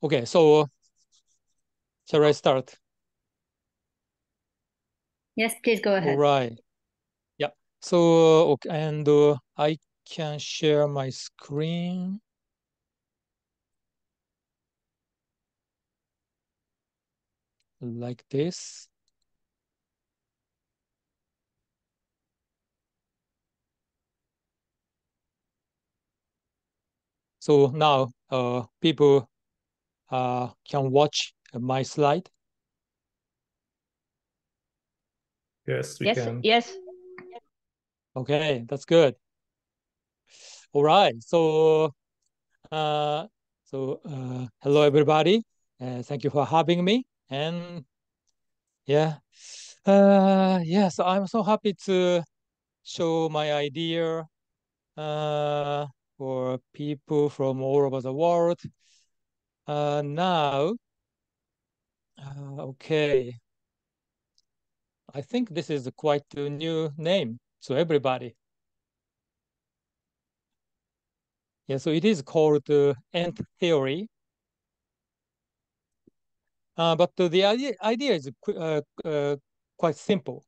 Okay, so shall I start? Yes, please go All ahead. right. Yeah. So, okay, and I can share my screen like this. So now people can watch my slide. Yes, we Yes, can. yes. Okay, that's good. All right. So, uh, hello everybody. Thank you for having me. And yeah, so I'm so happy to show my idea for people from all over the world. Now, okay, I think this is quite a new name to everybody. Yeah, so it is called ENT Theory. But the idea is quite simple.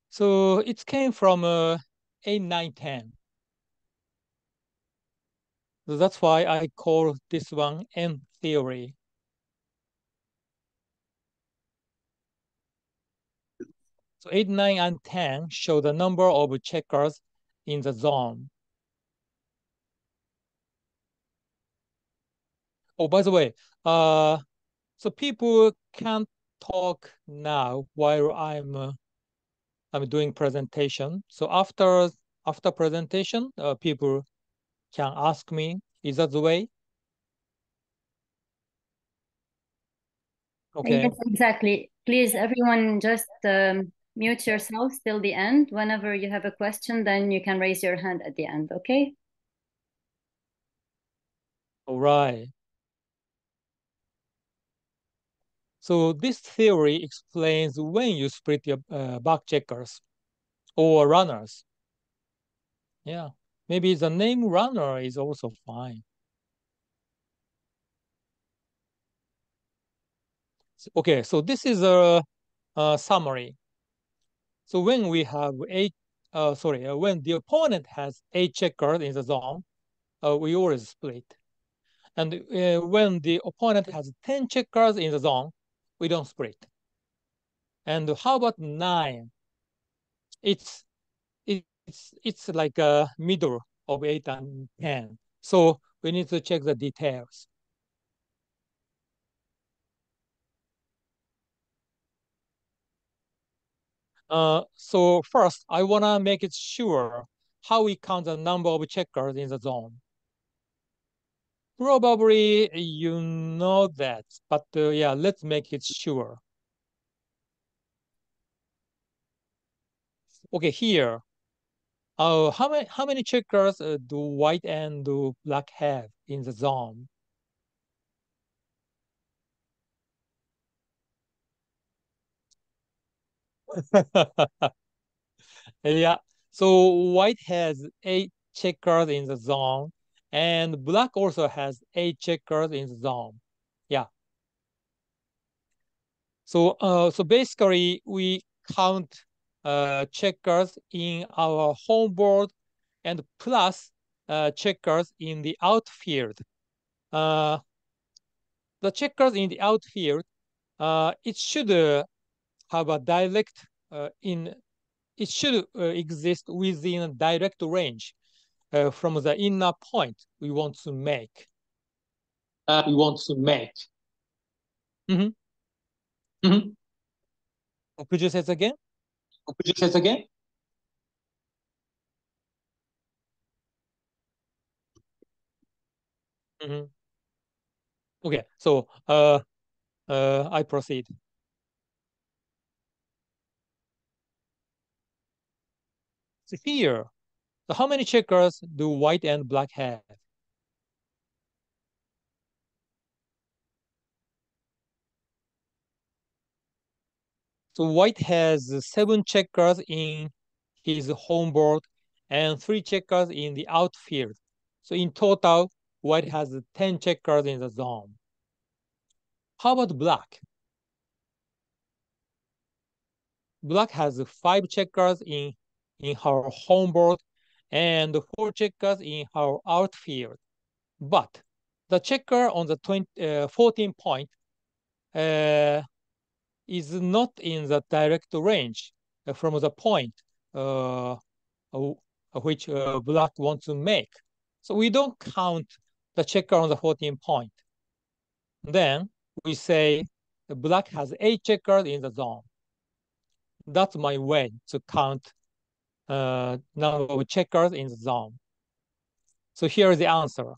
So it came from 8, 9, 10. So that's why I call this one ENT Theory. So 8, 9, and 10 show the number of checkers in the zone. Oh, by the way, so people can't talk now while I'm doing presentation. So after presentation, people can ask me. Is that the way? Okay. Yes, exactly. Please, everyone, just mute yourselves till the end. Whenever you have a question, then you can raise your hand at the end, okay? All right. So this theory explains when you split your back checkers or runners. Yeah, maybe the name runner is also fine. Okay, so this is a summary. So when we have when the opponent has 8 checkers in the zone, we always split. And when the opponent has 10 checkers in the zone, we don't split. And how about 9? It's it's like a middle of 8 and 10. So we need to check the details. So first, I wanna make it sure how we count the number of checkers in the zone. Probably you know that, but yeah, let's make it sure. Okay, here. How many checkers do white and do black have in the zone? Yeah. So white has 8 checkers in the zone, and black also has 8 checkers in the zone. Yeah. So basically we count checkers in our home board and plus checkers in the outfield. Uh, the checkers in the outfield, it should have a direct in it should exist within a direct range from the inner point we want to make. Mhm. Mhm. Could you say it again? Could you say it again? Mhm. Okay, so I proceed. So here, so how many checkers do white and black have? So white has 7 checkers in his home board and 3 checkers in the outfield. So in total, white has 10 checkers in the zone. How about black? Black has 5 checkers in her home board and 4 checkers in her outfield. But the checker on the 14 point is not in the direct range from the point which black wants to make. So we don't count the checker on the 14 point. Then we say black has 8 checkers in the zone. That's my way to count number of checkers in the zone. So here is the answer.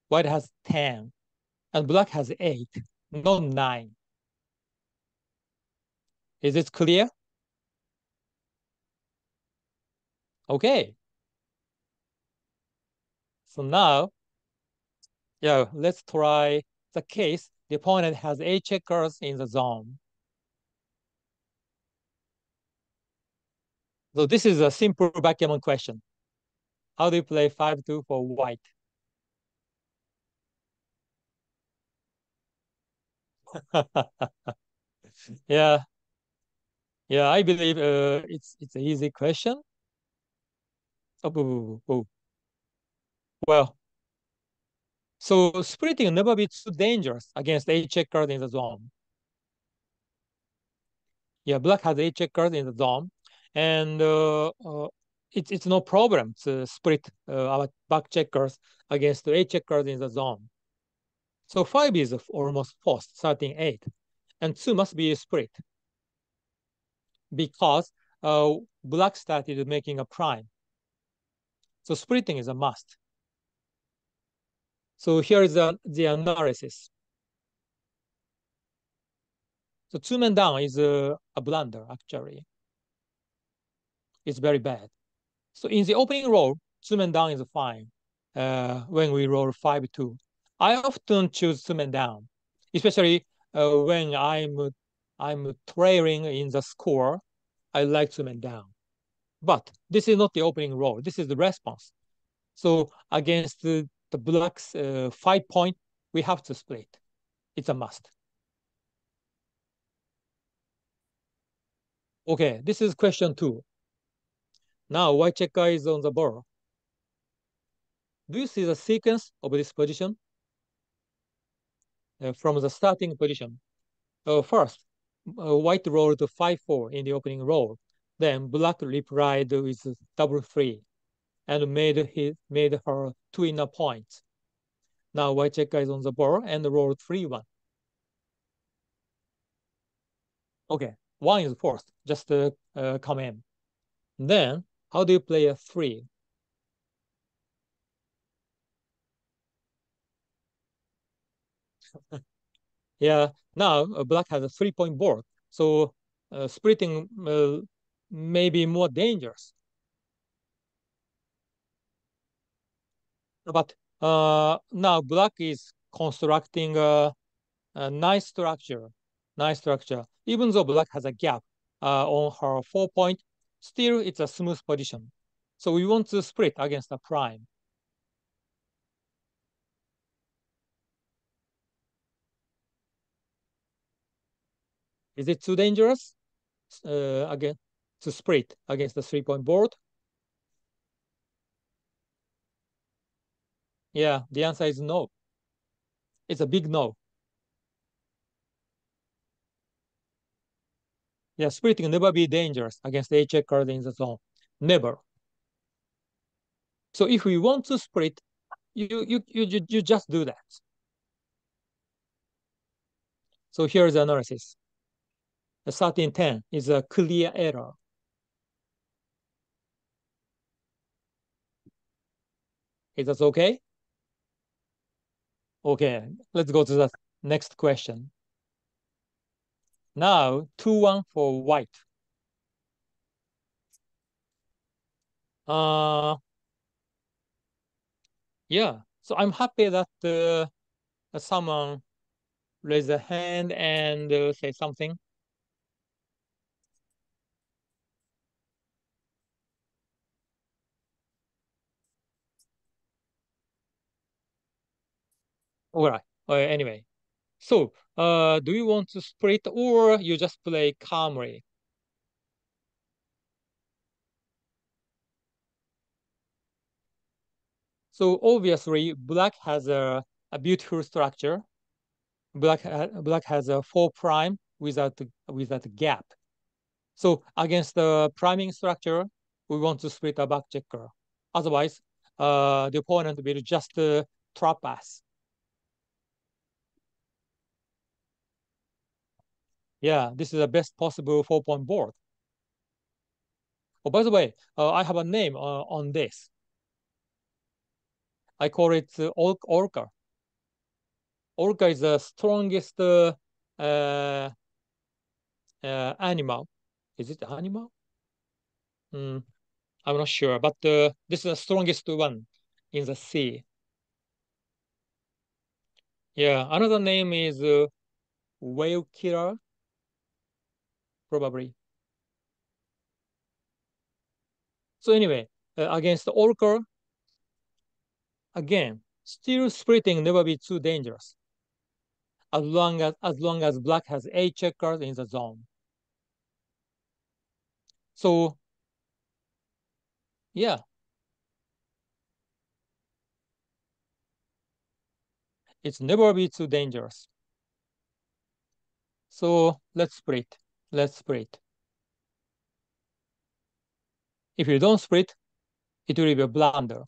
White has 10 and black has 8, not 9. Is it clear? Okay. So now, yeah, let's try the case. The opponent has 8 checkers in the zone. So this is a simple backgammon question. How do you play 5-2 for white? Yeah, yeah, I believe it's an easy question. Oh. Well, so splitting never be too dangerous against 8 checkers in the zone. Yeah, black has 8 checkers in the zone, and it's no problem to split our back checkers against 8 checkers in the zone. So 5 is almost forced, starting 8, and 2 must be split because black started making a prime. So splitting is a must. So here is the analysis. So 2 men down is a blunder, actually. It's very bad. So in the opening roll, 2 men down is fine when we roll 5-2. I often choose 2 men down, especially when I'm trailing in the score. I like 2 men down. But this is not the opening roll. This is the response. So against the black's 5 point, we have to split. It's a must. Okay, this is question 2. Now white checker is on the board. Do you see the sequence of this position? From the starting position. First, white rolled 5-4 in the opening roll. Then black replied with double 3 and made her 2 inner points. Now white checker is on the board and rolled 3-1. Okay, 1 is forced, just come in. Then, how do you play a 3? Yeah, now black has a 3-point board, so splitting may be more dangerous. But now black is constructing a nice structure. Even though black has a gap on her 4 point, still it's a smooth position. So we want to split against a prime. Is it too dangerous again to split against the 3-point board? Yeah, the answer is no. It's a big no. Yeah, splitting never be dangerous against the checker in the zone. Never. So if we want to split, you just do that. So here's the analysis. The 13-10 is a clear error. Is that okay? Okay, let's go to the next question. Now, 2-1 for white. Yeah, so I'm happy that someone raise a hand and say something. All right. Anyway, so do you want to split or you just play calmly? So obviously, black has a beautiful structure. Black has a 4 prime without a gap. So against the priming structure, we want to split a back checker. Otherwise, the opponent will just trap us. Yeah, this is the best possible 4-point board. Oh, by the way, I have a name on this. I call it Orca. Orca is the strongest animal. Is it animal? I'm not sure, but this is the strongest one in the sea. Yeah, another name is whale killer, probably. So anyway, against the Orca, again, still splitting never be too dangerous. As long as black has 8 checkers in the zone. So yeah, it's never be too dangerous. So let's split. Let's split. If you don't split, it will be a blunder.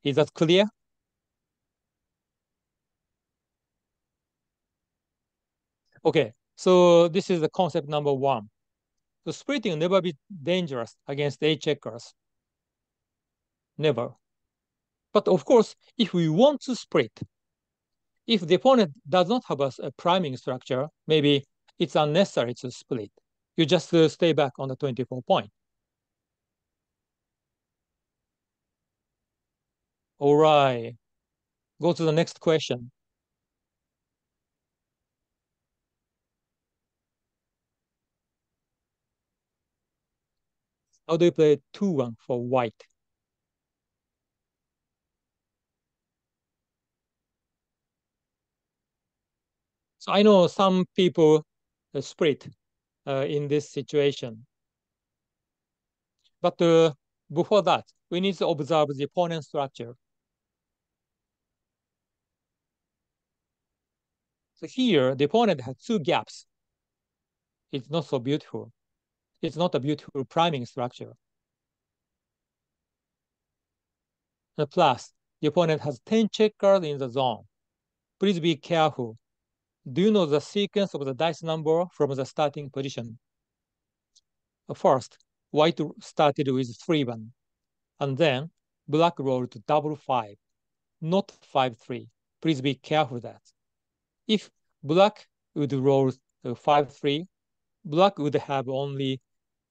Is that clear? Okay, so this is the concept number 1. So splitting never be dangerous against 8 checkers. Never. But of course, if we want to split, if the opponent does not have a priming structure, maybe it's unnecessary to split. You just stay back on the 24 point. All right. Go to the next question. How do you play 2-1 for white? So I know some people split in this situation. But before that, we need to observe the opponent structure. So here, the opponent has 2 gaps. It's not so beautiful. It's not a beautiful priming structure. And plus, the opponent has 10 checkers in the zone. Please be careful. Do you know the sequence of the dice number from the starting position? First, white started with 3-1, and then black rolled to double 5, not 5-3. Please be careful that. If black would roll 5-3, black would have only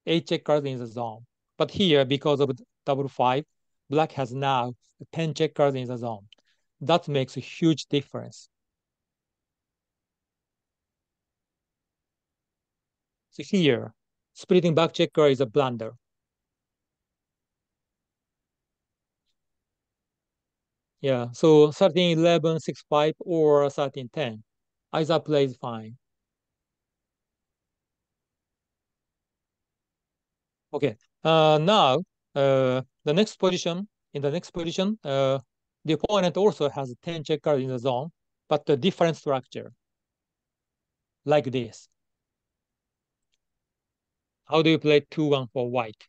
8 checkers in the zone. But here, because of double 5, black has now 10 checkers in the zone. That makes a huge difference. So here, splitting back checker is a blunder. Yeah, so 13-11, 6-5, or 13-10. Either plays fine. Okay, now the next position, the opponent also has 10 checkers in the zone, but a different structure, like this. How do you play 2-1 for white?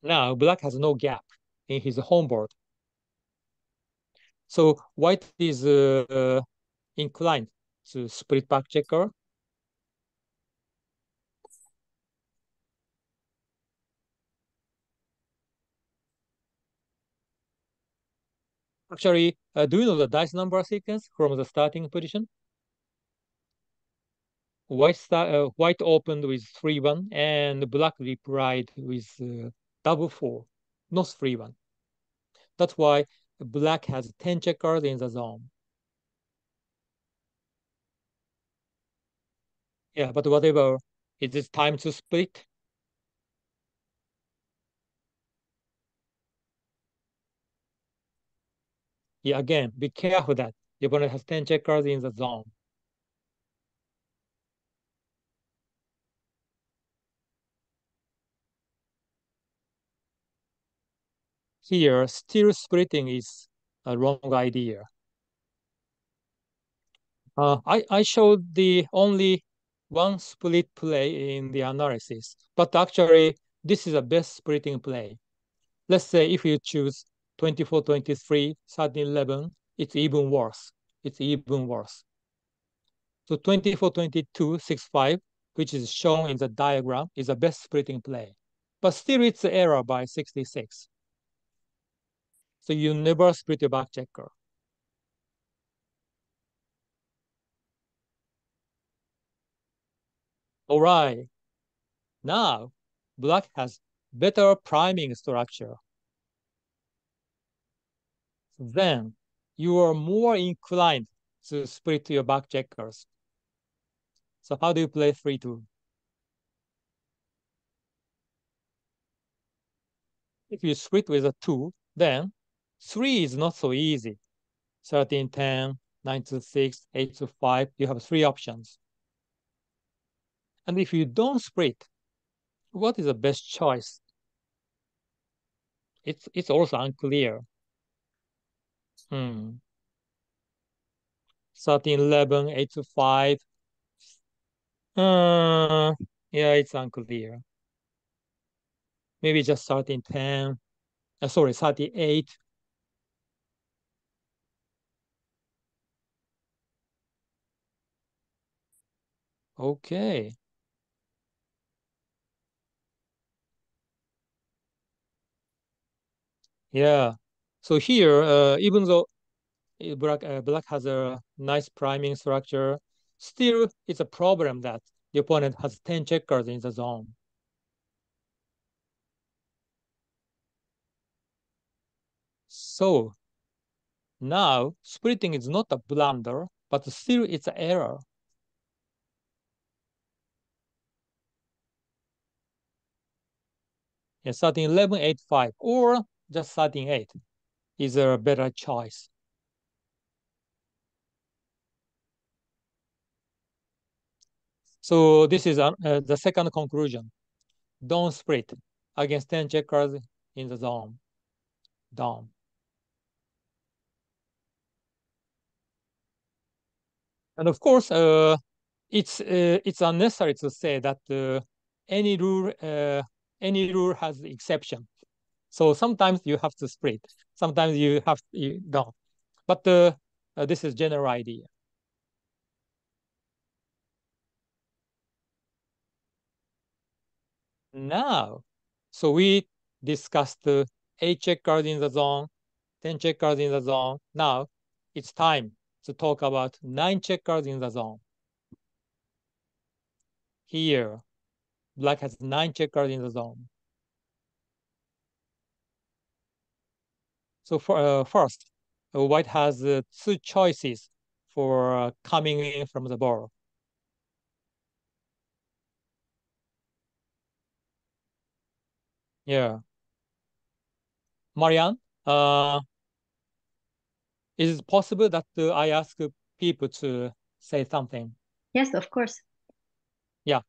Now, black has no gap in his home board. So white is inclined to split back checker. Actually, do you know the dice number sequence from the starting position? White opened with 3-1 and black replied with double 4, not 3-1. That's why black has 10 checkers in the zone. Yeah, but whatever, Is it time to split? Yeah, again, be careful that your opponent has 10 checkers in the zone. Here, still splitting is a wrong idea. I showed the only one split play in the analysis, but actually this is a best splitting play. Let's say if you choose 24-23, 13-11, it's even worse. It's even worse. So 24-22, 6-5, which is shown in the diagram, is the best splitting play. But still it's error by 66. So you never split your back checker. All right. Now, black has better priming structure. Then you are more inclined to split your back checkers. So how do you play 3-2? If you split with a 2, then 3 is not so easy. 13-10, 9-6, 8-5, you have 3 options. And if you don't split, what is the best choice? It's also unclear. 13-11, 8-5. Yeah, it's unclear. Maybe just 13-10. Sorry, 38. Okay. Yeah. So here, even though black has a nice priming structure, still it's a problem that the opponent has 10 checkers in the zone. So now splitting is not a blunder, but still it's an error. Yeah, 13-11, 8-5, or just 13-8 is a better choice. So this is the second conclusion. Don't split against 10 checkers in the zone. Down. And of course, it's unnecessary to say that any rule has exception. So sometimes you have to split. Sometimes you don't. But this is general idea. Now, so we discussed 8 checkers in the zone, 10 checkers in the zone. Now it's time to talk about 9 checkers in the zone. Here, black has 9 checkers in the zone. So first, white has 2 choices for coming in from the board. Yeah. Marianne, is it possible that I ask people to say something? Yes, of course. Yeah.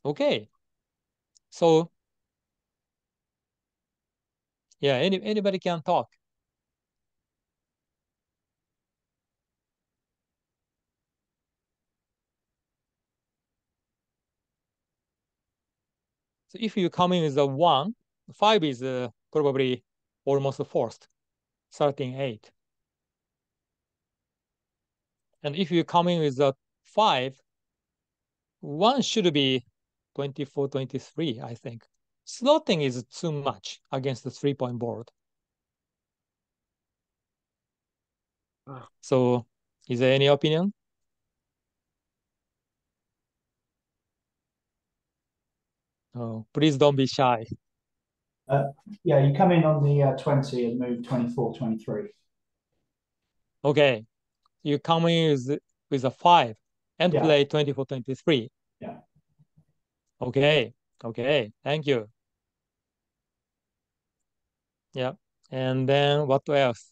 Okay. So, yeah, anybody can talk. So if you come in with a 1, 5 is probably almost forced, 13-8. And if you come in with a 5, 1 should be 24-23, I think. Slotting is too much against the 3-point board. So is there any opinion? Oh, please don't be shy. Yeah, you come in on the 20 and move 24-23. Okay, you come in with a 5 and Yeah. play 24-23. Yeah. Okay, okay, thank you. Yeah, and then what else?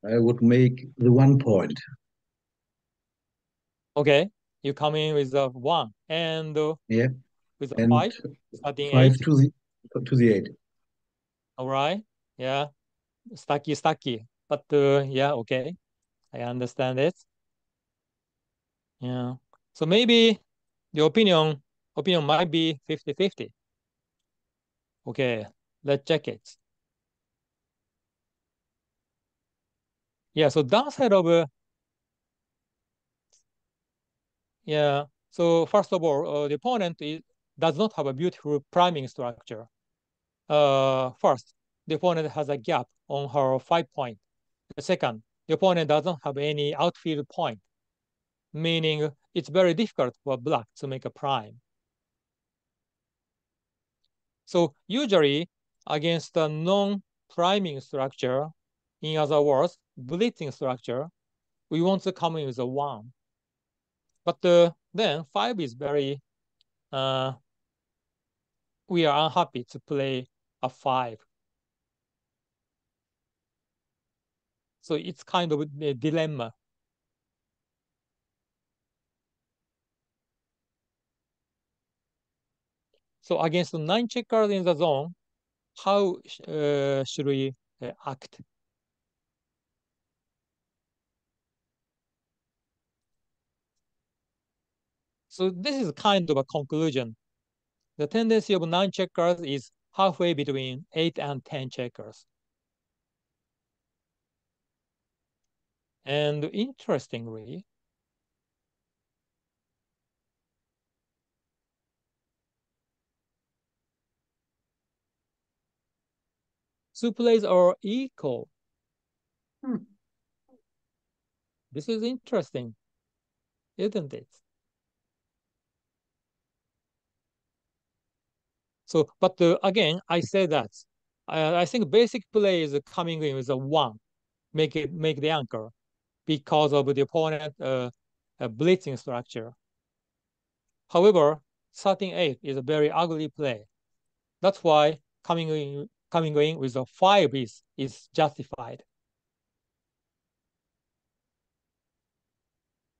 I would make the 1 point. Okay, you come in with a 1 and Yeah, with a and 5, starting 5 8. to the 8. All right, yeah, stacky. But yeah, okay, I understand it. Yeah, so maybe the opinion might be 50-50. Okay, let's check it. Yeah, so downside of yeah. So first of all, the opponent does not have a beautiful priming structure. First, the opponent has a gap on her 5 point. The second, the opponent doesn't have any outfield point, meaning it's very difficult for black to make a prime. So usually against a non-priming structure, in other words, blitzing structure, we want to come in with a 1. But then 5 is very, we are unhappy to play a 5. So it's kind of a dilemma. So against the 9 checkers in the zone, how should we act? So this is kind of a conclusion. The tendency of 9 checkers is halfway between 8 and 10 checkers. And interestingly, two plays are equal. This is interesting, isn't it? So, but again, I say that I think basic play is coming in with a 1, make the anchor because of the opponent blitzing structure. However, starting 8 is a very ugly play. That's why coming in with a 5 is justified.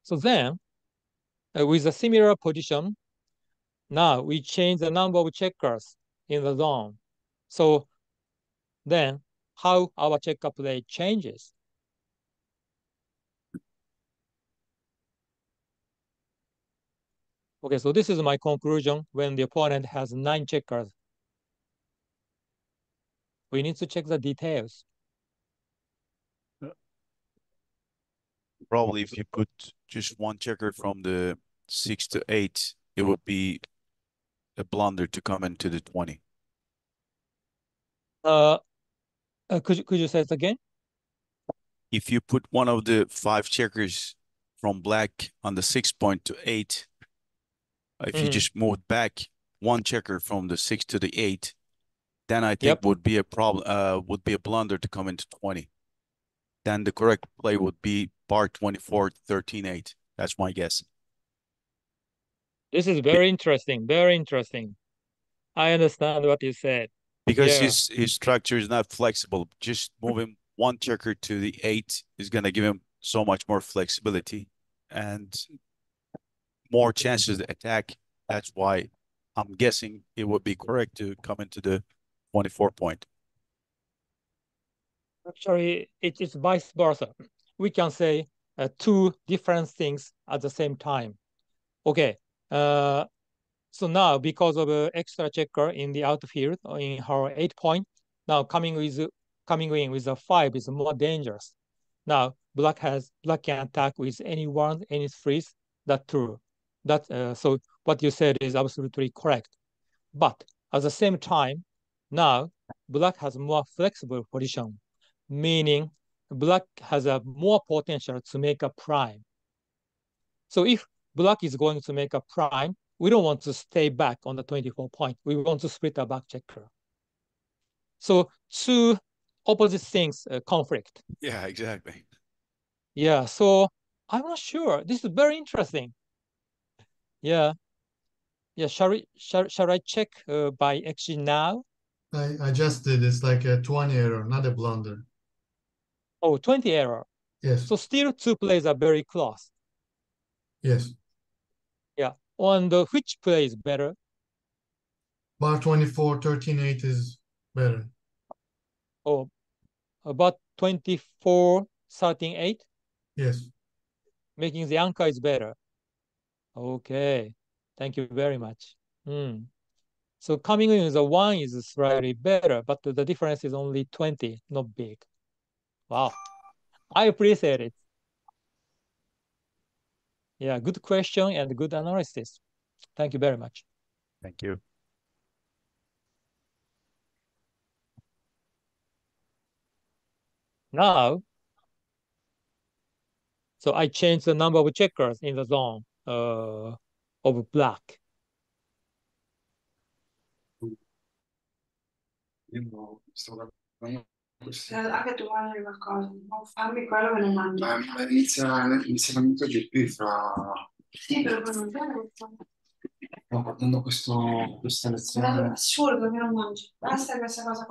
So then, with a similar position, now we change the number of checkers in the zone. So then, how our checker play changes? Okay, so this is my conclusion when the opponent has 9 checkers. We need to check the details. Probably if you put just 1 checker from the 6 to 8, it would be a blunder to come into the 20. Could you say it again? If you put one of the 5 checkers from black on the 6 point to 8, if you just move back 1 checker from the 6 to the 8, then I think would be a problem. Would be a blunder to come into 20. Then the correct play would be bar 24, 13, 8. That's my guess. This is very interesting. Very interesting. I understand what you said. Because his structure is not flexible. Just moving 1 checker to the 8 is going to give him so much more flexibility and more chances to attack. That's why I'm guessing it would be correct to come into the 24 point. Actually, it is vice versa. We can say 2 different things at the same time. Okay. So now, because of extra checker in the outfield in her 8 point, now coming in with a 5 is more dangerous. Now black can attack with any 1, any 3s. That's true. So what you said is absolutely correct. But at the same time, now black has more flexible position, meaning black has a more potential to make a prime. So if black is going to make a prime, we don't want to stay back on the 24 point. We want to split a back checker. So 2 opposite things conflict. Yeah, exactly. Yeah, so I'm not sure. This is very interesting. Yeah. Yeah. Shall I check by XG now? I just did. It's like a 20 error, not a blunder. Oh, 20 error. Yes. So still two plays are very close. Yes. Yeah. On which play is better? Bar 24, 13-8 is better. Oh, about 24, 13-8, Yes. making the anchor is better. Okay. Thank you very much. So coming in with a 1 is slightly better, but the difference is only 20, not big. Wow. I appreciate it. Yeah, good question and good analysis. Thank you very much. Thank you. Now, so I changed the number of checkers in the zone of black. Anche tu mangi qualcosa, non farmi quello che non mangi. Ma inizia l'insegnamento GP fra... Sì, però poi non viene. Sto guardando questa lezione. È assurdo che non mangi. Basta questa cosa.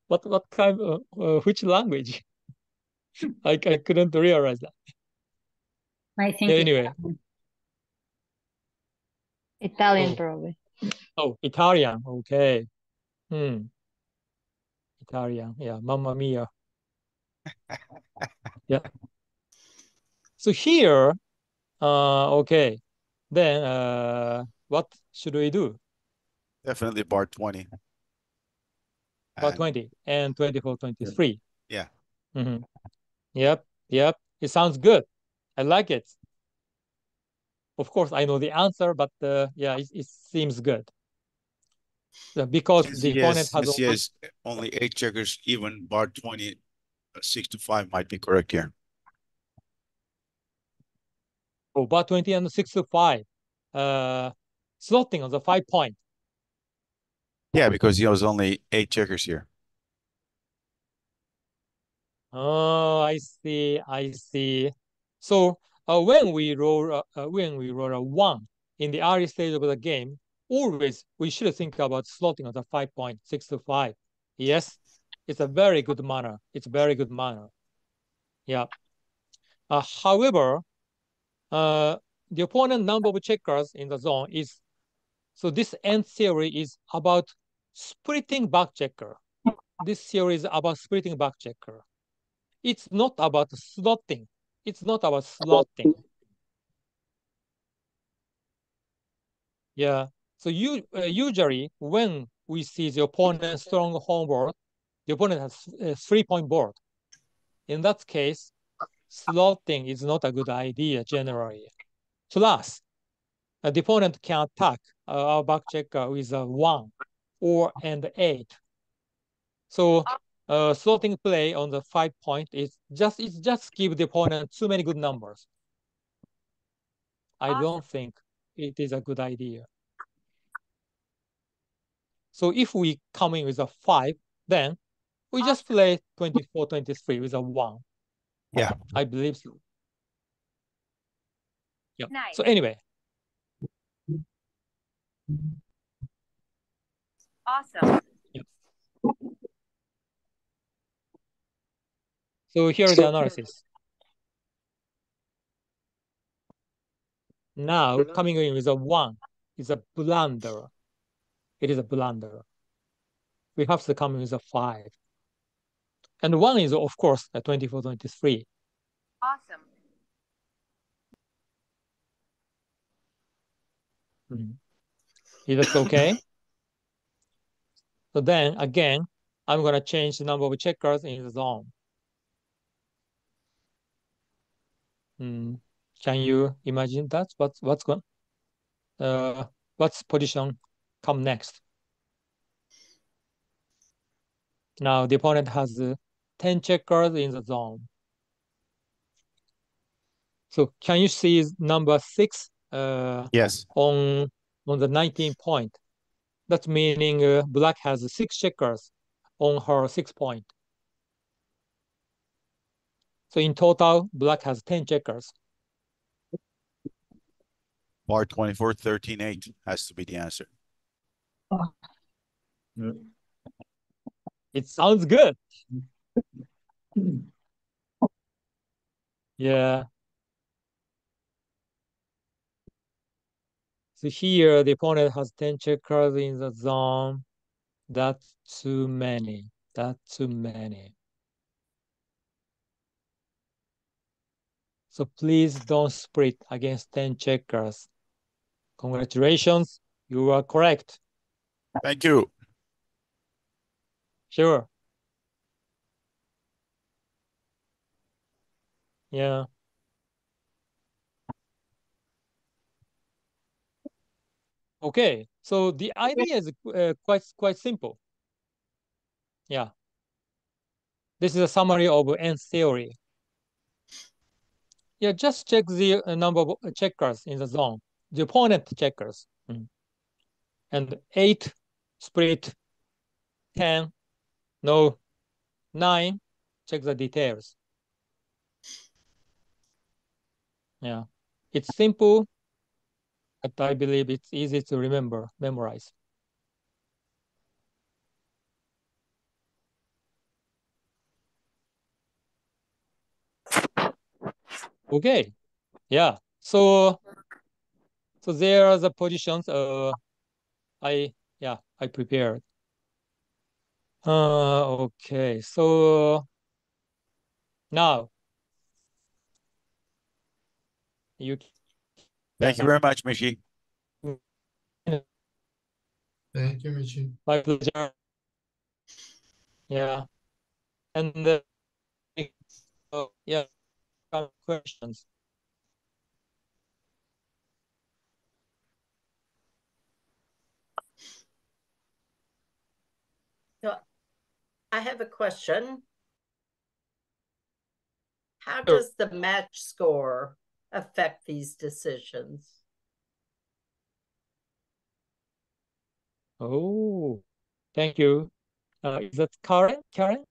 What kind of which language? I couldn't realize that. I think Yeah, anyway. Italian, Oh. probably. Oh, Italian. Okay. Italian. Yeah, Mamma Mia. Yeah. So here, okay. Then what should we do? Definitely bar 20. Bar 20 and 24, 23. Yeah. Yep. It sounds good. I like it. Of course, I know the answer, but yeah, it seems good. Because the opponent has only 8 checkers, even bar 20, 6 to 5 might be correct here. Oh, bar 20 and 6 to 5. Slotting on the 5 point. Yeah, because he has only 8 checkers here. Oh, I see. So when we roll a 1 in the early stage of the game, always we should think about slotting on the 5 point, 6 to 5. Yes, it's a very good manner. It's very good manner. Yeah. However, the opponent number of checkers in the zone is, so this ENT theory is about splitting back checker. This theory is about splitting back checker. It's not about slotting. Yeah. So usually when we see the opponent strong home board, the opponent has a 3-point board. In that case, slotting is not a good idea generally. Plus, the opponent can attack our back checker with a 1 or and 8. So slotting play on the 5 point is just give the opponent too many good numbers. I don't think it is a good idea. So if we come in with a 5, then we just play 24, 23 with a 1. Yeah. I believe so. Yeah. Nice. So anyway. Awesome. Yeah. So here is the analysis. Now coming in with a 1 is a blunder. It is a blunder. We have to come in with a 5. And 1 is, of course, a 24, 23. Awesome. Is that okay? So then, again, I'm going to change the number of checkers in the zone. Can you imagine that? What's position come next? Now the opponent has 10 checkers in the zone. So can you see number 6? Yes. On the 19 point. That's meaning black has 6 checkers on her 6 point. So in total, black has 10 checkers. Bar 24, 13, 8 has to be the answer. It sounds good. Yeah. So here, the opponent has 10 checkers in the zone. That's too many. That's too many. So please don't split against 10 checkers. Congratulations, you are correct. Thank you. Sure. Yeah. Okay, so the idea is quite simple. Yeah. This is a summary of ENT theory. Yeah, just check the number of checkers in the zone, the opponent checkers. And 8 split, 10, no, 9, check the details. Yeah, it's simple, but I believe it's easy to memorize. Okay, yeah. So there are the positions. I prepared. Okay. So now you. Thank you very much, Michy. Thank you, Michy. My pleasure. Yeah, and yeah, questions. So I have a question. How Sure. does the match score affect these decisions? Oh, thank you. Is that Karen? Karen?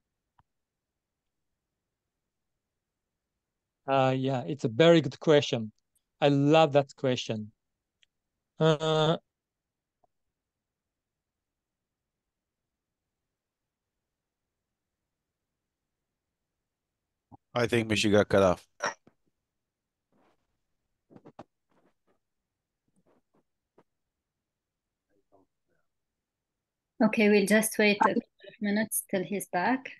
Yeah, it's a very good question. I love that question. Uh, I think Michy got cut off. Okay, we'll just wait a couple of minutes till he's back.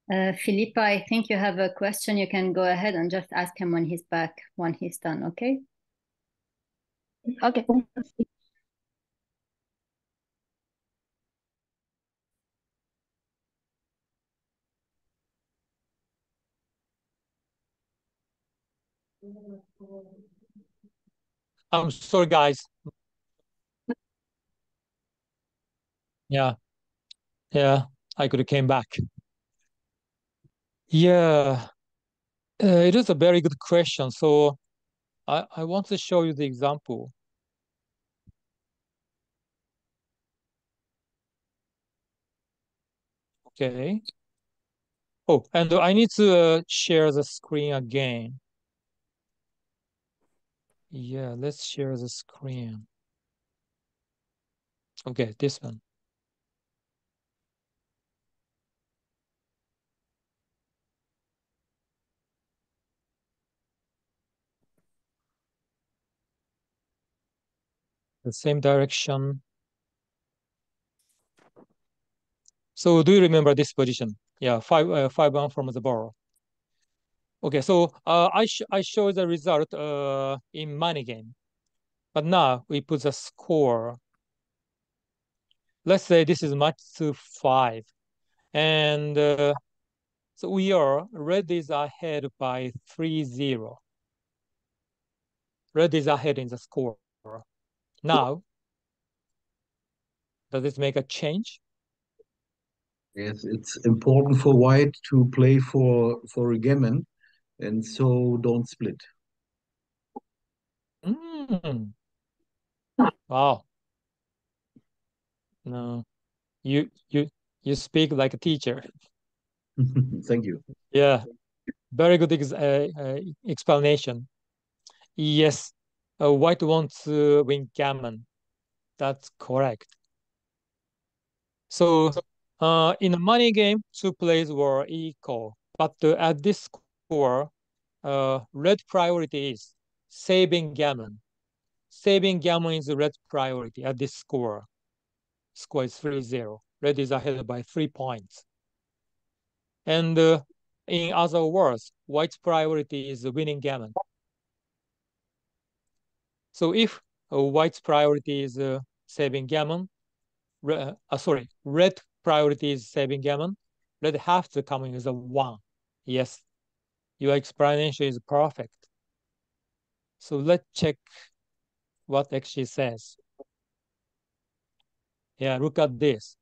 Philippa, I think you have a question. You can go ahead and just ask him when he's back, when he's done, okay? Okay. I'm sorry, guys. Yeah, I could have came back. Yeah, it is a very good question. So I want to show you the example. Okay. Oh, and I need to share the screen again. Yeah, let's share the screen. Okay, this one. The same direction. So do you remember this position? Yeah, 5-1 from the ball. Okay, so I show the result in money game, but now we put the score. Let's say this is match to 5, and so red is ahead by 3-0. Red is ahead in the score. Now, does this make a change? Yes, it's important for white to play for a gammon, and so don't split. Wow. No, you speak like a teacher. Thank you. Yeah, very good explanation. Yes, white wants to win gammon. That's correct. So, in a money game, two plays were equal, but at this score, red priority is saving gammon. Saving gammon is the red priority at this score. Score is 3-0. Red is ahead by 3 points. And in other words, white's priority is winning gammon. So if white's priority is saving gammon, red priority is saving gammon, red have to come in as a 1. Yes, your explanation is perfect. So let's check what actually says. Yeah, look at this.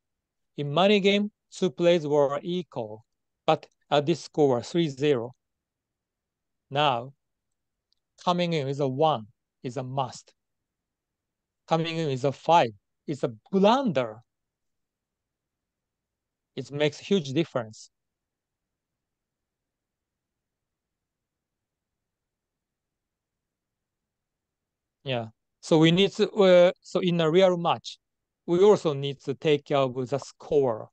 In money game, two plays were equal, but at this score 3-0. Now, coming in is a 1 is a must. Coming in is a 5 is a blunder. It makes huge difference. Yeah. So we need to. So in a real match, we also need to take care of the score.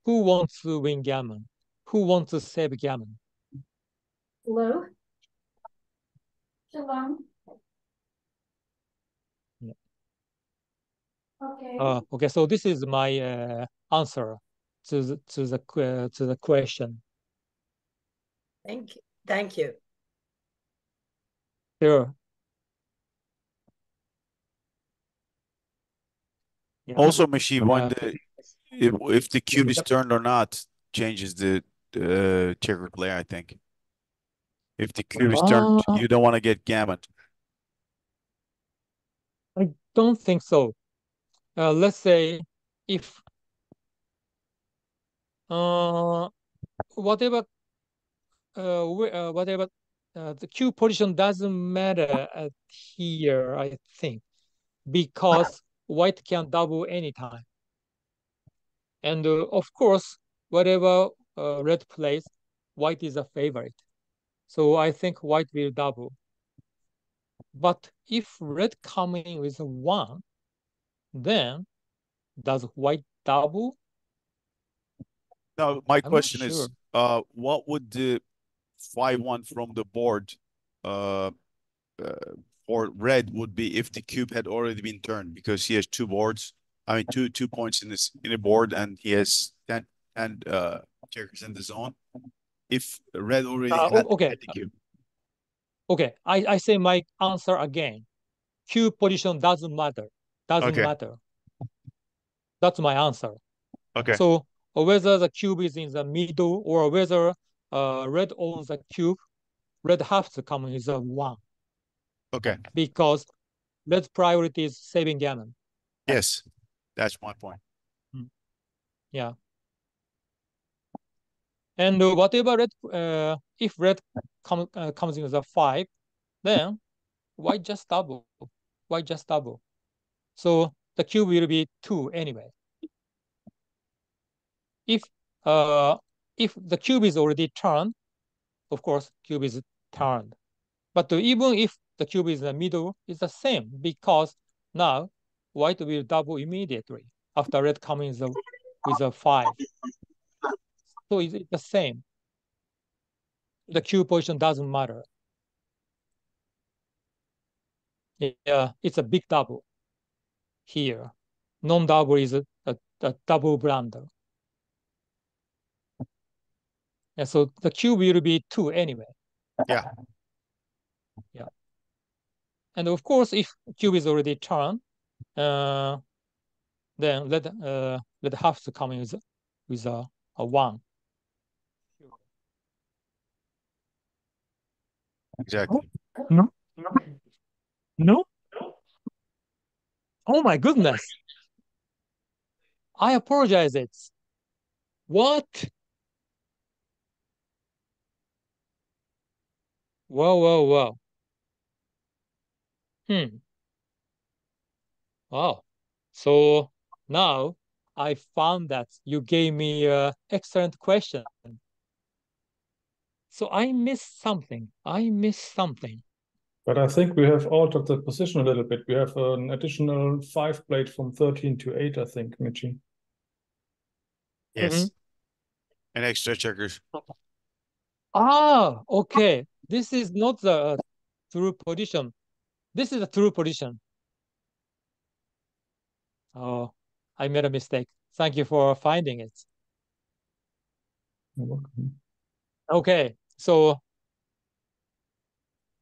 Who wants to win gammon? Who wants to save gammon? Hello. Shalom. Yeah. Okay. Okay. So this is my answer to the question. Thank you. Thank you. Sure. Yeah. Also, Michi, when if the cube is turned or not, changes the checker player, I think. If the cube is turned, you don't want to get gammoned. I don't think so. Let's say if whatever the cube position doesn't matter at here, I think, because white can double anytime. And of course, whatever red plays, white is a favorite. So I think white will double. But if red coming with a 1, then does white double? Now, my I'm not question sure. is, what would the 5-1 from the board for red would be if the cube had already been turned, because he has two boards. I mean, two points in a board, and he has 10 checkers in the zone. If red already had the cube. Okay, I say my answer again. Cube position doesn't matter. Doesn't matter. That's my answer. Okay. So whether the cube is in the middle or whether red owns the cube, red has to come in a 1. Okay. Because red's priority is saving gammon. Yes, that's my point. Yeah. And whatever red, if red comes in as a 5, then white just double. White just double. So the cube will be 2 anyway. If the cube is already turned, of course, cube is turned. But even if the cube is in the middle, it's the same because now white will double immediately after red coming with a 5. So it's the same. The cube position doesn't matter. Yeah, it's a big double here. Non-double is a double blunder. Yeah, so the cube will be 2 anyway. Yeah. Yeah. And of course, if cube is already turned, then let have to come in with a 1. Exactly. No. No. Oh my goodness. I apologize. It's what? Whoa. Wow. So Now I found that you gave me an excellent question. So I missed something. But I think we have altered the position a little bit. We have an additional 5 plate from 13 to 8, I think, Michi. Yes. And extra checkers. Ah, okay. This is not the true position. This is a true position. Oh, I made a mistake. Thank you for finding it. You're welcome. Okay, so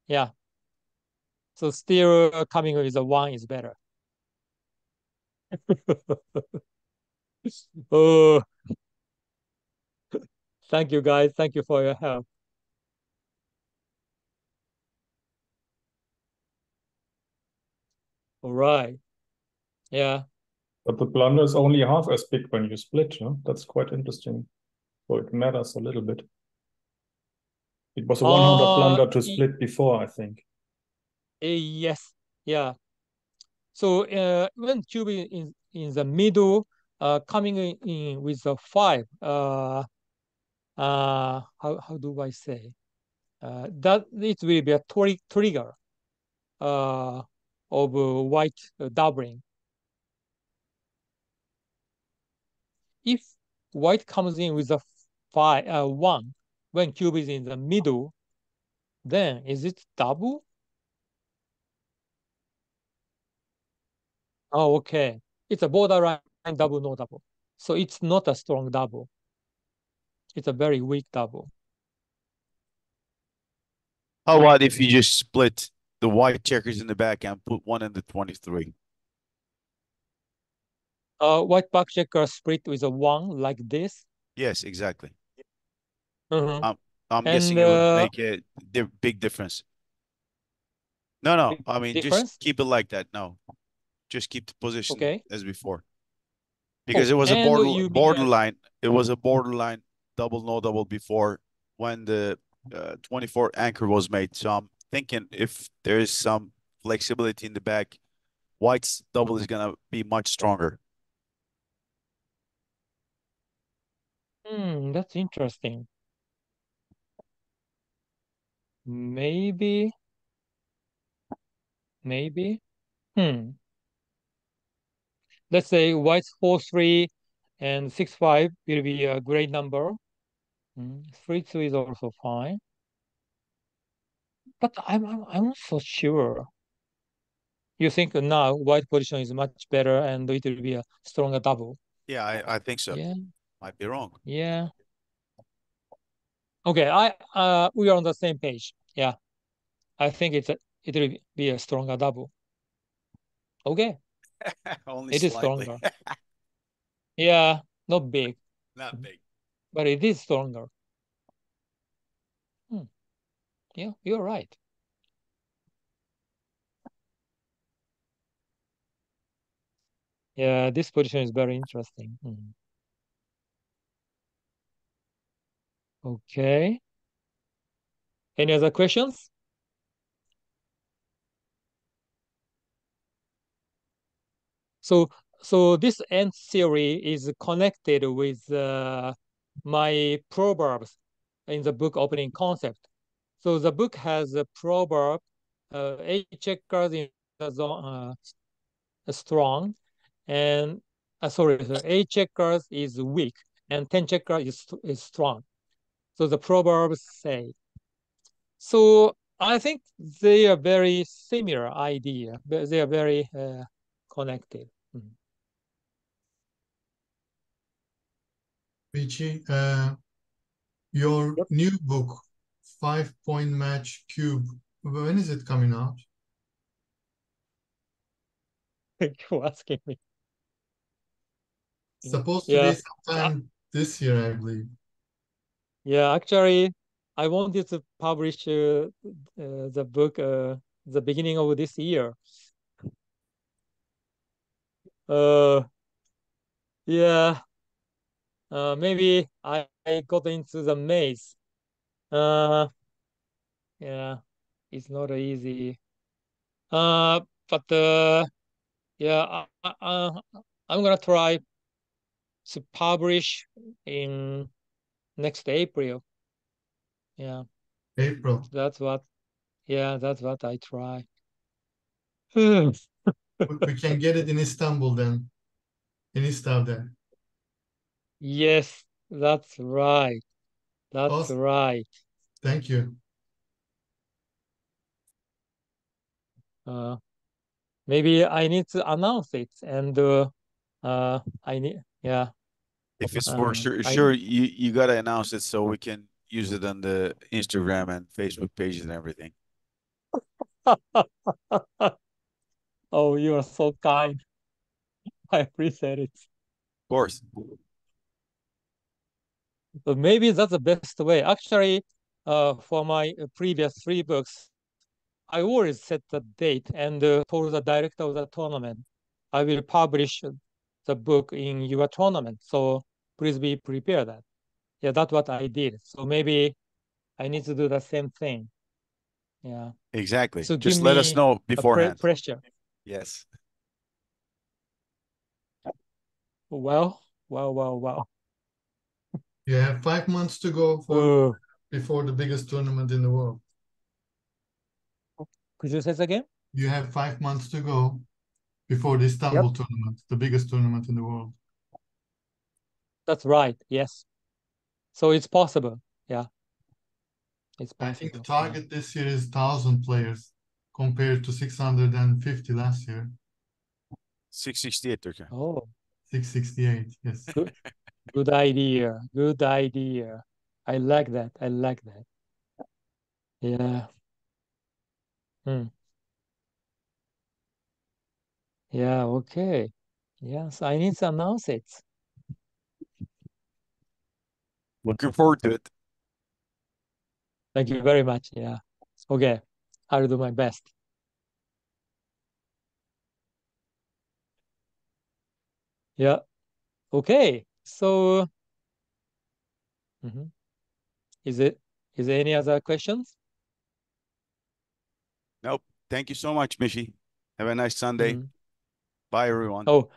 yeah. So still coming with a 1 is better. Oh, thank you guys. Thank you for your help. All right. Yeah. But the blunder is only half as big when you split, huh? That's quite interesting. So it matters a little bit. It was a 100 blunder to split before, I think. Yes. Yeah. So when cube is in the middle, coming in with a 5, how do I say? That it will be a trigger of white doubling. If white comes in with a 1 when cube is in the middle, then is it double? Oh, okay. It's a borderline double, no double. So it's not a strong double. It's a very weak double. How about if you just split the white checkers in the back and put 1 in the 23? White back checker split with a 1 like this. Yes, exactly. Mm-hmm. I'm guessing it would make a big difference. No, I mean, just keep it like that. No, just keep the position as before. Because it was a borderline. It was a borderline double, no double before when the 24 anchor was made. So I'm thinking if there is some flexibility in the back, white's double is going to be much stronger. That's interesting. Maybe. Let's say white's 4-3 and 6-5 will be a great number. 3-2 is also fine. But I'm not so sure. You think now white position is much better and it will be a stronger double? Yeah, I think so. Yeah. Might be wrong. Yeah. Okay, we are on the same page. Yeah. I think it will be a stronger double. Okay. Only it is slightly. stronger. Yeah, not big. Not big. But it is stronger. Yeah, you're right. Yeah, this position is very interesting. Okay. Any other questions? So this ENT theory is connected with my proverbs in the book opening concept. So the book has a proverb, 8 checkers in the zone strong, and 8 checkers is weak, and 10 checkers is strong. So the proverbs say. So I think they are very similar idea, but they are very connected. Michi, your new book, 5-point match cube, when is it coming out? You're asking me. Supposed to be sometime this year, I believe. Yeah, actually, I wanted to publish the book the beginning of this year. Yeah, maybe I got into the maze. Yeah, it's not easy. But yeah, I'm gonna try to publish in next April. Yeah. April. That's what I try. We can get it in Istanbul then. In Istanbul. Yes, that's right. That's Awesome. right. Thank you. Maybe I need to announce it, and I need, yeah. If it's for sure, you gotta announce it so we can use it on the Instagram and Facebook pages and everything. Oh, you are so kind. I appreciate it. Of course. So maybe that's the best way. Actually, for my previous 3 books, I always set the date and told the director of the tournament, I will publish the book in your tournament. So please be prepared that. Yeah, that's what I did. So maybe I need to do the same thing. Yeah. Exactly. So just let us know beforehand. Pressure. Yes. Wow. You have 5 months to go before the biggest tournament in the world. Could you say that again? You have 5 months to go before the Istanbul tournament, the biggest tournament in the world. That's right. Yes. So it's possible. Yeah. It's possible. I think the target this year is 1,000 players compared to 650 last year. 668, Turkey. Oh. 668, yes. Good idea. Good idea. I like that. Yeah. Yeah, okay. Yes, I need to announce it. Looking forward to it. Thank you very much. Yeah. Okay. I'll do my best. Yeah. Okay. So, is there any other questions? Nope. Thank you so much, Michy. Have a nice Sunday. Bye, everyone. Oh,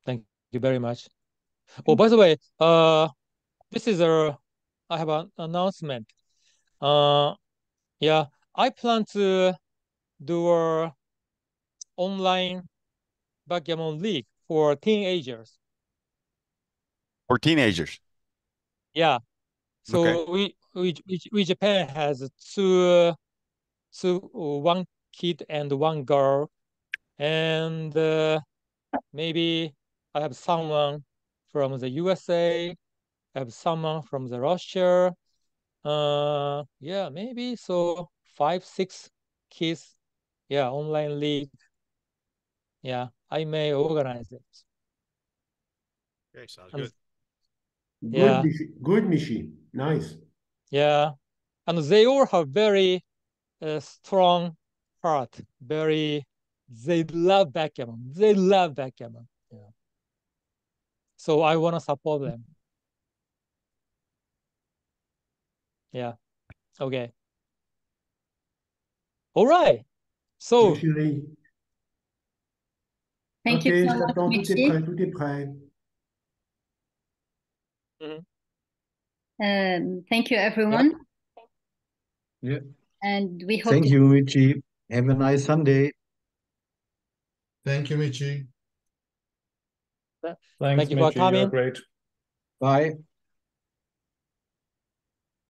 thank you very much. Oh, by the way, this is I have an announcement. Yeah, I plan to do a online Backgammon League for teenagers. For teenagers. Yeah. So we Japan has two, one kid and one girl, and maybe I have someone from the USA, I have someone from the Russia. Yeah, maybe so 5, 6 kids. Yeah, online league. Yeah, I may organize it. Okay, sounds good. Yeah. Good, Michy. Nice. Yeah, and they all have very strong heart. They love backgammon. Yeah. So I want to support them. Yeah. Okay. All right. So. Thank you, Lee. Thank you so much, Tout Michy. est prêt, tout est prêt. Thank you, everyone. Yeah. And we hope. Thank you, Michy. Have a nice Sunday. Thank you, Michy. Thanks, Thank you for Michy. You're coming. great. Bye.